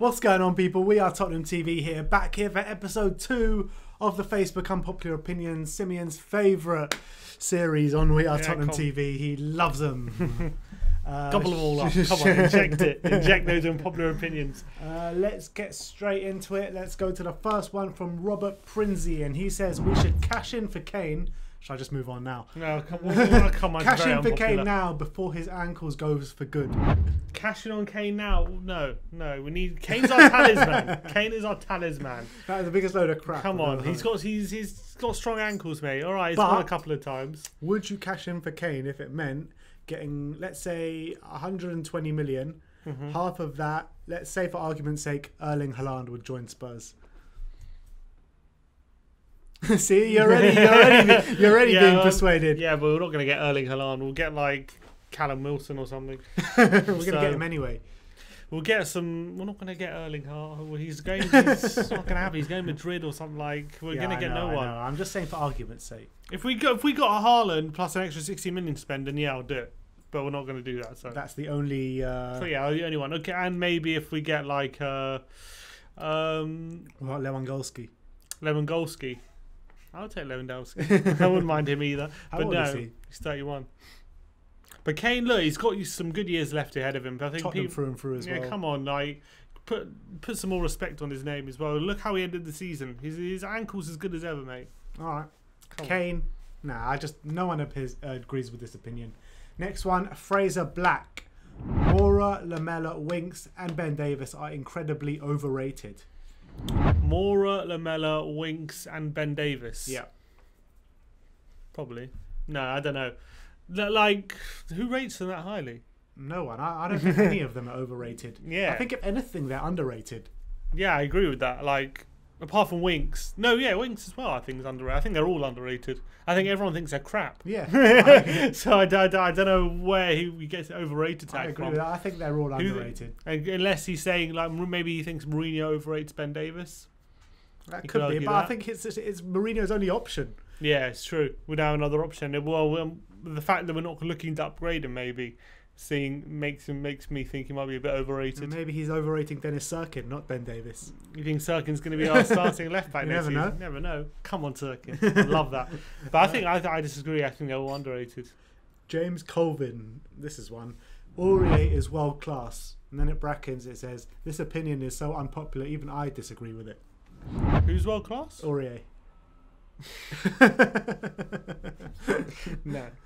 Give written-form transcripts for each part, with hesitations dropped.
What's going on, people? We are Tottenham TV here, back here for episode 2 of the Facebook Unpopular Opinions, Simeon's favourite series on We Are Tottenham TV. He loves them. Gobble them all up. Come on, inject it. Inject those unpopular opinions. Let's get straight into it. Let's go to the first one from Robert Prinzi, and he says we should cash in for Kane. Should I just move on now? No, come on. Cash in for Kane now before his ankles goes for good. Cashing on Kane now? No. We need Kane's our talisman. Kane is our talisman. That is the biggest load of crap. Come on, he's got strong ankles, mate. All right, he's won a couple of times. Would you cash in for Kane if it meant getting, let's say, 120 million? Half of that, let's say for argument's sake, Erling Haaland would join Spurs. See, you're already being persuaded. Yeah, but we're not going to get Erling Haaland. We'll get like Callum Wilson or something. We're going to get him anyway. We'll get some. We're not going to get Erling Haaland. He's not going to happen. He's going Madrid or something like. We're going to get no one. I'm just saying for argument's sake. If we got a Haaland plus an extra 60 million to spend, then yeah, I'll do it. But we're not going to do that. So that's the only. So yeah, the only one. Okay, and maybe if we get like what about Lewandowski? Lewandowski. I would take Lewandowski. I wouldn't mind him either. But no, he's 31. But Kane, look, he's got some good years left ahead of him. But I think Tottenham through and through as well. Yeah, come on, like put some more respect on his name as well. Look how he ended the season. His ankle's as good as ever, mate. All right, Kane. Nah, no one agrees with this opinion. Next one, Fraser Black. Mora, Lamela, Winks, and Ben Davies are incredibly overrated. Mora, Lamela, Winks, and Ben Davies. Yeah. Probably. No, I don't know. Like, who rates them that highly? No one. I don't think any of them are overrated. Yeah. I think if anything, they're underrated. Yeah, I agree with that. Like, apart from Winks. No, yeah, Winks as well, I think is underrated. I think they're all underrated. I think everyone thinks they're crap. Yeah. So I don't know where he gets overrated tag I agree from. with that. I think they're all underrated. Unless he's saying, like, maybe he thinks Mourinho overrates Ben Davies. That could be, but I think it's Mourinho's only option. Yeah, it's true. We don't have another option. Well, the fact that we're not looking to upgrade him, maybe makes me think he might be a bit overrated. And maybe he's overrating Dennis Serkin, not Ben Davies. You think Serkin's going to be our starting left back? Never know. Never know. Come on, Serkin. I love that. But I disagree. I think they're all underrated. James Colvin, this is one. Aurier is world class, and then at brackets it says this opinion is so unpopular, even I disagree with it. Who's world class? Aurier.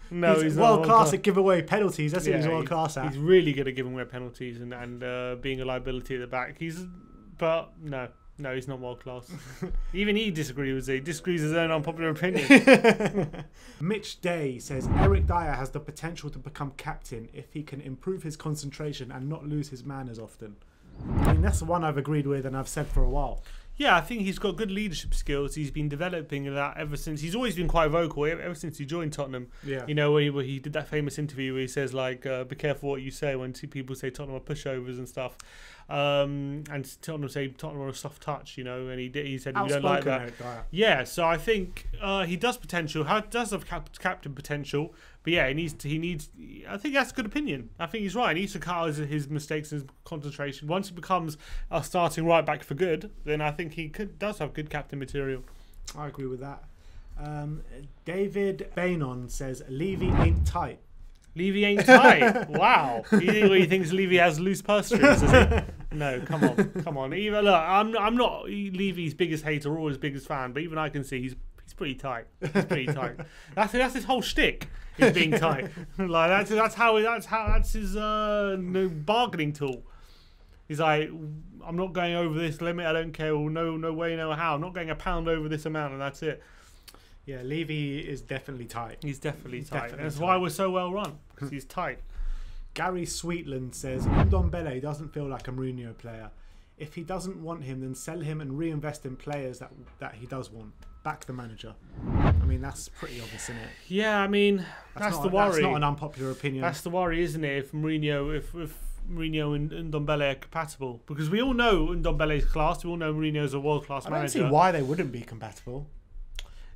No, he's world class at give away penalties. That's what he's world class at. He's really good at giving away penalties and being a liability at the back. But no, he's not world class. Even he disagrees. He disagrees his own unpopular opinion. Mitch Day says Eric Dier has the potential to become captain if he can improve his concentration and not lose his manners often. I mean, that's the one I've agreed with and I've said for a while. Yeah, I think he's got good leadership skills. He's been developing that ever since. He's always been quite vocal ever since he joined Tottenham. Yeah. You know, where he did that famous interview where he says, like, be careful what you say when people say Tottenham are pushovers and stuff. And Tottenham are a soft touch, you know, and he said we don't like that. Yeah, so I think he does does have captain potential, but yeah, he needs. I think that's a good opinion. I think he's right. He needs to cut out his mistakes and his concentration. Once he becomes a starting right back for good, then I think he does have good captain material. I agree with that. David Bainon says Levy ain't tight. Levy ain't tight. Wow. He thinks Levy has loose purse strings, does he? No, come on. Even look, I'm not Levy's biggest hater or his biggest fan, but even I can see he's pretty tight. He's pretty tight. That's his whole shtick. Is being tight. Like that's his bargaining tool. He's like, I'm not going over this limit. I don't care. Well, no way, no how. I'm not going a pound over this amount, and that's it. Yeah, Levy is definitely tight. He's definitely tight. That's why we're so well run, because he's tight. Gary Sweetland says, Ndombele doesn't feel like a Mourinho player. If he doesn't want him, then sell him and reinvest in players that he does want. Back the manager. I mean, that's pretty obvious, isn't it? Yeah, I mean, that's the worry. That's not an unpopular opinion. That's the worry, isn't it? If Mourinho and Ndombele are compatible. Because we all know Ndombele's class. We all know Mourinho's a world-class manager. I don't see why they wouldn't be compatible.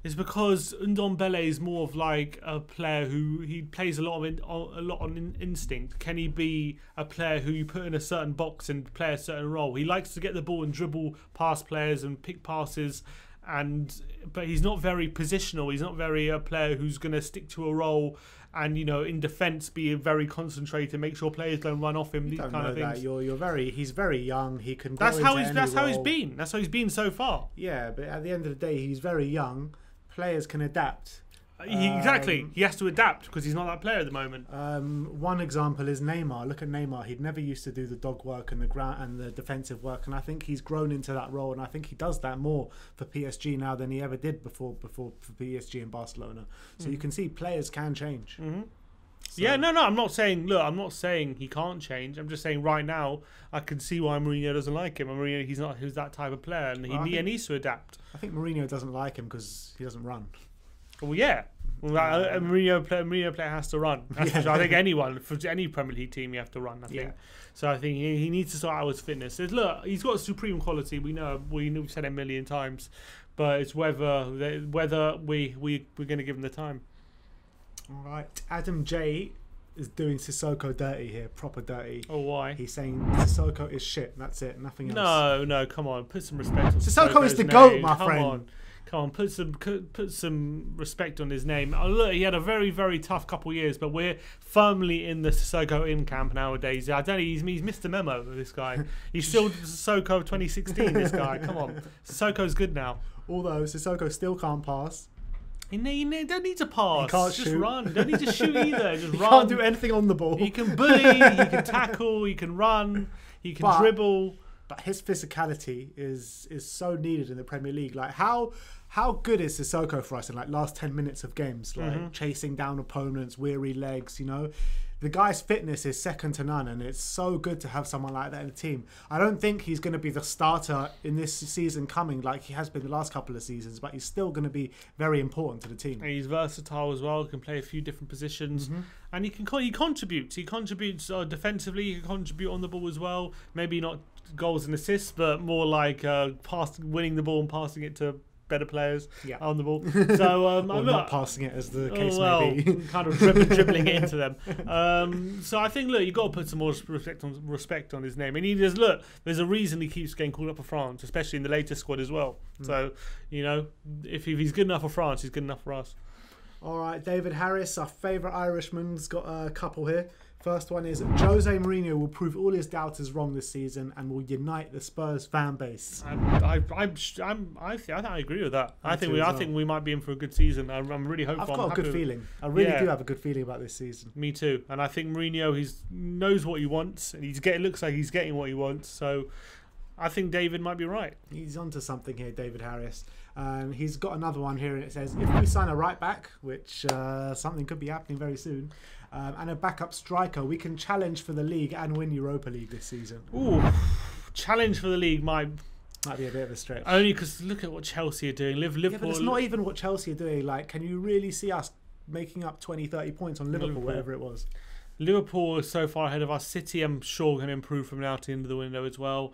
is because Ndombele is more of like a player who he plays a lot on instinct. Can he be a player who you put in a certain box and play a certain role? He likes to get the ball and dribble past players and pick passes, but he's not very positional. He's not very a player who's going to stick to a role and, you know, in defence be very concentrated, make sure players don't run off him. These kind of things. He's very young. He can. That's how he's been. That's how he's been so far. Yeah, but at the end of the day, he's very young. Players can adapt. Exactly. He has to adapt because he's not that player at the moment. One example is Neymar. Look at Neymar. He'd never used to do the dog work and the ground and the defensive work, and I think he's grown into that role. And I think he does that more for PSG now than he ever did before for PSG and Barcelona. So you can see players can change. Mm-hmm. So. Yeah, no, I'm not saying. Look, I'm not saying he can't change. I'm just saying right now I can see why Mourinho doesn't like him. Mourinho, he's that type of player, and he needs to adapt. I think Mourinho doesn't like him because he doesn't run. Well, yeah. Well, a Mourinho player has to run. That's for sure. I think for any Premier League team, you have to run. I think. Yeah. So I think he needs to sort out his fitness. Look, he's got supreme quality. We know. We've said it a million times, but it's whether we're going to give him the time. All right. Adam J is doing Sissoko dirty here, proper dirty. Oh, why? He's saying Sissoko is shit. That's it. Nothing else. No, come on. Put some respect on Sissoko is the GOAT, my friend. Come on, put some respect on his name. Oh, look, he had a very, very tough couple of years, but we're firmly in the Sissoko in camp nowadays. I don't know, he's missed the memo, this guy. He's still Sissoko of 2016, this guy. Come on. Sissoko's good now. Although Sissoko still can't pass. You don't need to pass. He can't just shoot. Run. You don't need to shoot either. Just he run. Can't do anything on the ball. He can bully, he can tackle, he can run, he can dribble. But his physicality is so needed in the Premier League. Like how good is Sissoko for us in like last 10 minutes of games, like chasing down opponents, weary legs, you know? The guy's fitness is second to none, and it's so good to have someone like that in the team. I don't think he's going to be the starter in this season coming like he has been the last couple of seasons, but he's still going to be very important to the team. And he's versatile as well, can play a few different positions, and he contributes. He contributes defensively, he can contribute on the ball as well. Maybe not goals and assists, but more like winning the ball and passing it to better players on the ball. So or not passing it, as the case may be. Kind of dribbling it into them. So I think, look, you've got to put some more respect on his name. And there's a reason he keeps getting called up for France, especially in the latest squad as well. So, you know, if he's good enough for France, he's good enough for us. All right, David Harris, our favourite Irishman's got a couple here. First one is Jose Mourinho will prove all his doubters wrong this season and will unite the Spurs fan base. I agree with that. I think we might be in for a good season. I'm really hopeful. I've got a good feeling. I really do have a good feeling about this season. Me too. And I think Mourinho knows what he wants, and looks like he's getting what he wants. So I think David might be right. He's onto something here, David Harris. He's got another one here, and it says, if we sign a right back, which something could be happening very soon, and a backup striker, we can challenge for the league and win Europa League this season. Ooh, challenge for the league might be a bit of a stretch. Only because look at what Chelsea are doing. Liverpool. Yeah, but it's not even what Chelsea are doing. Like, can you really see us making up 20, 30 points on Liverpool, whatever it was? Liverpool is so far ahead of us. City, I'm sure, can improve from now to the end of the window as well.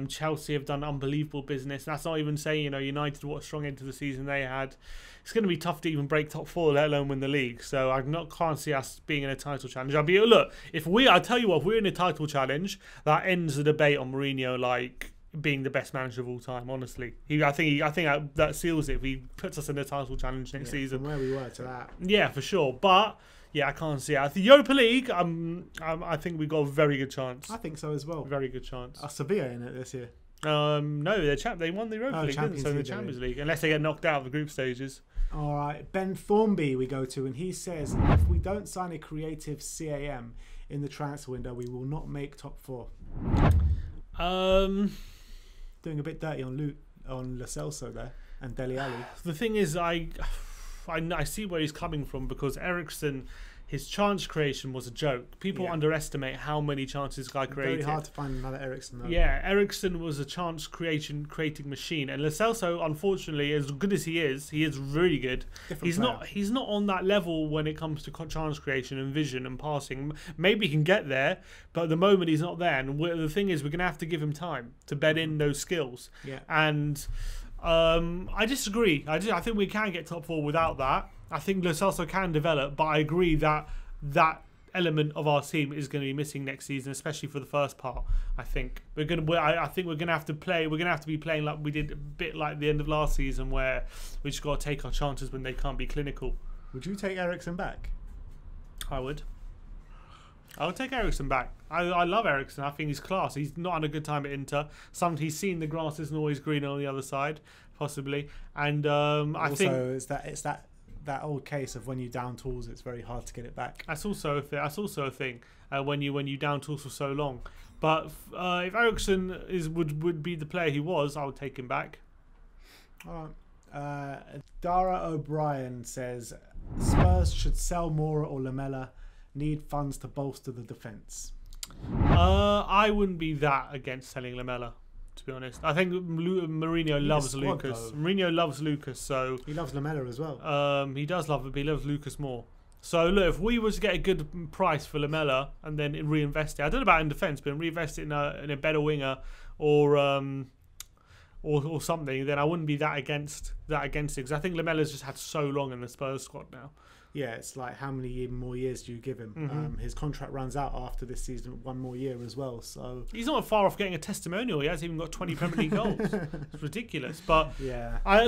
Chelsea have done unbelievable business. That's not even saying, you know, United, what a strong end to the season they had. It's going to be tough to even break top four, let alone win the league. So I can't see us being in a title challenge. I tell you what, if we're in a title challenge, that ends the debate on Mourinho like being the best manager of all time. Honestly, I think that seals it. If he puts us in a title challenge next season, from where we were to that, yeah, for sure. But yeah, I can't see it. The Europa League, I think we've got a very good chance. I think so as well. Very good chance. Are Sevilla in it this year? No, they won the Europa League, didn't they? So the Champions League, unless they get knocked out of the group stages. All right, Ben Thornby we go to, and he says, if we don't sign a creative CAM in the transfer window, we will not make top four. Doing a bit dirty on Lo Celso there and Dele Alli. The thing is, I see where he's coming from, because Eriksen, his chance creation was a joke. People underestimate how many chances this guy created. Very hard to find another Eriksen though. Yeah, Eriksen was a chance creating machine, and Lo Celso, unfortunately, as good as he is really good. He's not on that level when it comes to chance creation and vision and passing. Maybe he can get there, but at the moment he's not there. And the thing is, we're going to have to give him time to bed in those skills. Yeah. And I disagree. I think we can get top 4 without that. I think Lo Celso can develop, but I agree that that element of our team is going to be missing next season, especially for the first part. I think we're going to. I think we're going to have to play. We're going to have to be playing like we did a bit like the end of last season, where we just got to take our chances when they can't be clinical. Would you take Eriksen back? I would. I would take Eriksen back. I love Eriksen. I think he's class. He's not had a good time at Inter. He's seen the grass isn't always green on the other side, possibly. And I think it's that old case of when you down tools, it's very hard to get it back. That's also a thing. When you down tools for so long. But if Eriksen would be the player he was, I would take him back. All right. Dara O'Brien says Spurs should sell Moura or Lamela. Need funds to bolster the defence. I wouldn't be that against selling Lamela, to be honest. I think Mourinho loves Lucas. Mourinho loves Lucas, so he loves Lamela as well. He does love it, but he loves Lucas more. So look, if we were to get a good price for Lamela and then reinvest it, I don't know about in defence, but reinvest it in a better winger or something, then I wouldn't be that against it, because I think Lamela's just had so long in the Spurs squad now. Yeah, it's like how many more years do you give him? His contract runs out after this season, 1 more year as well. So he's not far off getting a testimonial. He hasn't even got 20 Premier League goals. It's ridiculous. But yeah, I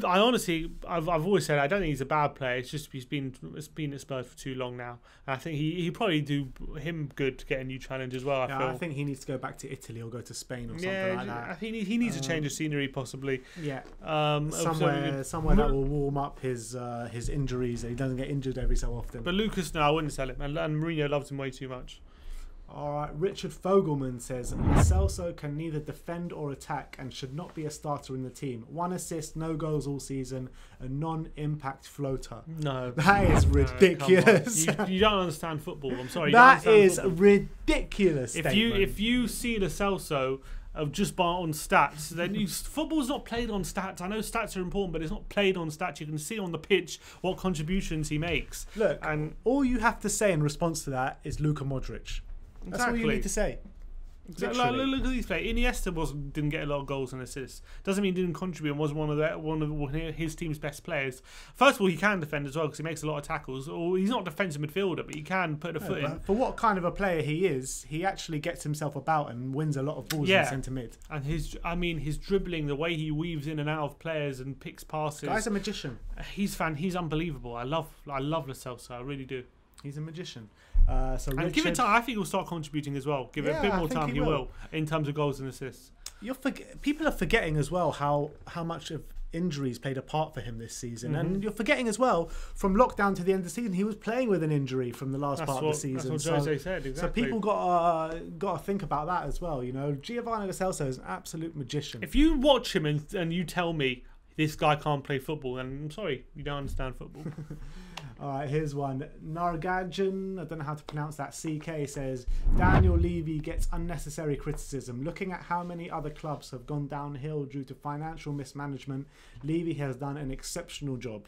honestly, I've always said I don't think he's a bad player. It's just he's been at Spurs for too long now. And I think he probably do him good to get a new challenge as well. I think he needs to go back to Italy or go to Spain or something like that. I think he needs to change of scenery possibly. Yeah, somewhere that will warm up his injuries. He doesn't get injured every so often. But Lucas, no, I wouldn't sell him. And Mourinho loves him way too much. All right, Richard Fogelman says Celso can neither defend or attack and should not be a starter in the team. 1 assist, no goals all season, a non-impact floater. No, that is ridiculous. You don't understand football. I'm sorry. That is ridiculous. If you see the Celso of just on stats, then football's not played on stats. I know stats are important, but it's not played on stats. You can see on the pitch what contributions he makes. Look, and all you have to say in response to that is Luka Modric. That's all you need to say. Exactly. Look at these players. Iniesta didn't get a lot of goals and assists. Doesn't mean he didn't contribute and was one of his team's best players. First of all, he can defend as well because he makes a lot of tackles. Or he's not a defensive midfielder, but he can put a foot in. For what kind of a player he is, he actually gets himself about and wins a lot of balls in centre mid. And his dribbling, the way he weaves in and out of players and picks passes. Guy's a magician. He's unbelievable. I love Lo Celso. I really do. He's a magician. And give it time. I think he'll start contributing as well. Give it a bit more time. He will in terms of goals and assists. People are forgetting as well how much of injuries played a part for him this season, and you're forgetting as well from lockdown to the end of the season he was playing with an injury from the last part of the season. That's what Jose said. Exactly. So people got to think about that as well. You know, Giovanni Lo Celso is an absolute magician. If you watch him and you tell me this guy can't play football, then I'm sorry, you don't understand football. All right, here's one. Naragajan, I don't know how to pronounce that, CK says, Daniel Levy gets unnecessary criticism. Looking at how many other clubs have gone downhill due to financial mismanagement, Levy has done an exceptional job.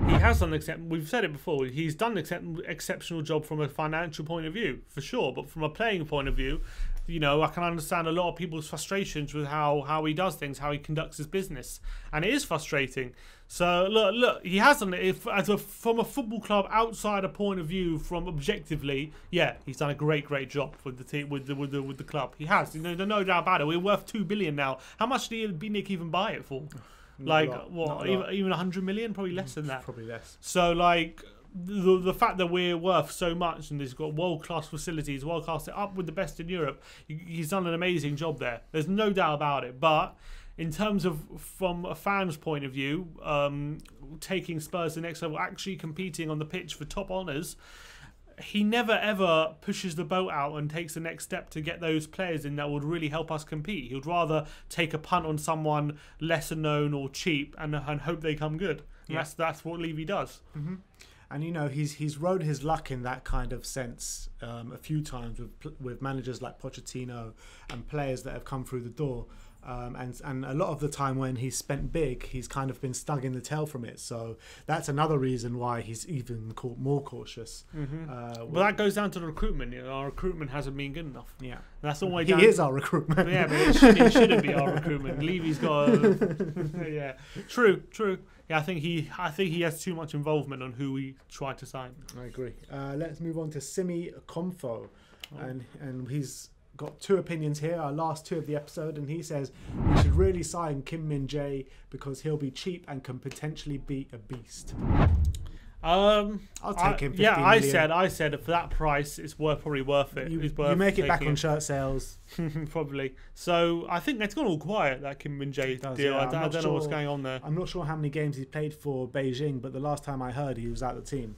He has done we've said it before. He's done an exceptional job from a financial point of view, for sure. But from a playing point of view, you know, I can understand a lot of people's frustrations with how he does things, how he conducts his business, and it is frustrating. So look, he has done it from a football club outsider point of view. From objectively, yeah, he's done a great job with the team, with the club. He has, you know, there's no doubt about it. We're worth $2 billion now. How much did Nick even buy it for? Like what? Even 100 million? Probably less than that. Probably less. So like the fact that we're worth so much and he's got world-class facilities, world-class up with the best in Europe, he's done an amazing job there. There's no doubt about it. But in terms of from a fan's point of view, taking Spurs to the next level, actually competing on the pitch for top honours, he never ever pushes the boat out and takes the next step to get those players in that would really help us compete. He would rather take a punt on someone lesser known or cheap and hope they come good. Yeah. That's what Levy does. Mm-hmm. And you know, he's rode his luck in that kind of sense a few times with managers like Pochettino and players that have come through the door. And a lot of the time when he's spent big, he's kind of been stung in the tail from it. So that's another reason why he's even more cautious. Well, that goes down to the recruitment. You know, our recruitment hasn't been good enough. Yeah, that's the way. He is our recruitment. Yeah, but it shouldn't be our recruitment. Levy's got. Yeah, true. Yeah, I think he has too much involvement on who we try to sign. I agree. Let's move on to Sime Comfo, and he's got two opinions here, our last two of the episode, and he says we should really sign Kim Min-jae because he'll be cheap and can potentially be a beast. I'll take him. 15 yeah, million. I said for that price, it's probably worth it. You make make it back on shirt sales, probably. So I think it's gone all quiet, that Kim Min-jae deal. Yeah, I don't know what's going on there. I'm not sure how many games he's played for Beijing, but the last time I heard, he was out of the team.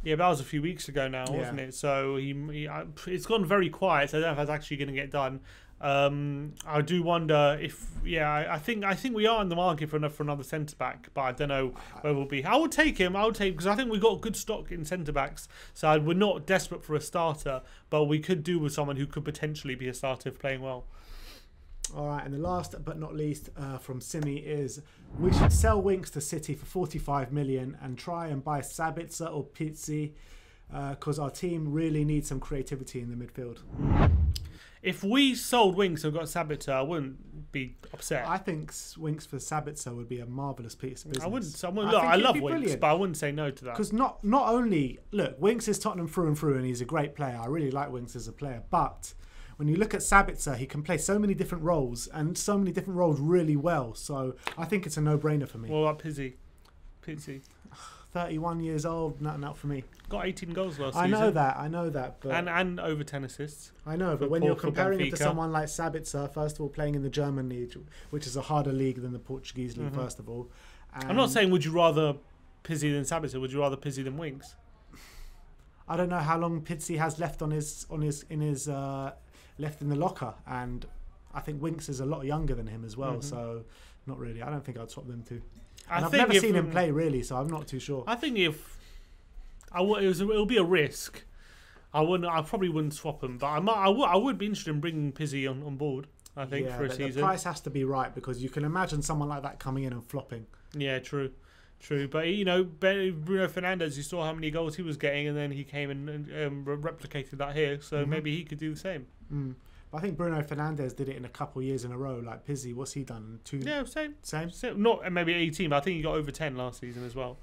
Yeah, but that was a few weeks ago now, wasn't it? So it's gone very quiet. So I don't know if that's actually going to get done. I do wonder if, I think we are in the market for another centre back, but I don't know where we'll be. I would take him. Because I think we've got good stock in centre backs. So we're not desperate for a starter, but we could do with someone who could potentially be a starter if playing well. All right, and the last but not least from Sime is we should sell Winks to City for 45 million and try and buy Sabitzer or Pizzi because our team really needs some creativity in the midfield. If we sold Winks and got Sabitzer, I wouldn't be upset. I think Winks for Sabitzer would be a marvellous piece of business. I love Winks, brilliant. But I wouldn't say no to that. Because not only, look, Winks is Tottenham through and through and he's a great player. I really like Winks as a player, but when you look at Sabitzer, he can play so many different roles and so many different roles really well. So I think it's a no-brainer for me. What about Pizzi? 31 years old, not for me. Got 18 goals last season. I know that. But and over 10 assists. I know, but when you're comparing it to someone like Sabitzer, first of all, playing in the German league, which is a harder league than the Portuguese league, first of all. I'm not saying would you rather Pizzi than Sabitzer. Would you rather Pizzi than Winks? I don't know how long Pizzi has left left in the locker, and I think Winks is a lot younger than him as well. So not really. I don't think I'd swap them two. And I've never seen him play really, so I'm not too sure. I think if it'll be a risk. I probably wouldn't swap him, but I would be interested in bringing Pizzi on board. I think for a season. The price has to be right because you can imagine someone like that coming in and flopping. Yeah, true. But you know, Bruno Fernandes, you saw how many goals he was getting, and then he came and replicated that here. So maybe he could do the same. But I think Bruno Fernandes did it in a couple of years in a row. Like Pizzi, what's he done? Yeah, same. Not maybe 18, but I think he got over 10 last season as well.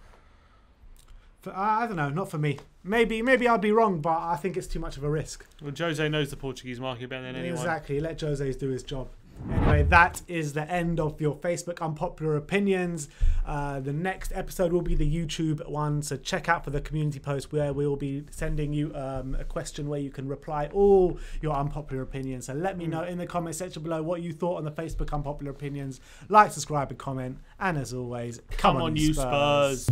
I don't know, not for me. Maybe I'd be wrong, but I think it's too much of a risk. Well, Jose knows the Portuguese market better than anyone. Exactly. Let Jose do his job. Anyway, that is the end of your Facebook Unpopular Opinions. The next episode will be the YouTube one, so check out for the community post where we will be sending you a question where you can reply all your unpopular opinions. So let me know in the comment section below what you thought on the Facebook Unpopular Opinions. Like, subscribe and comment. And as always, come on you Spurs.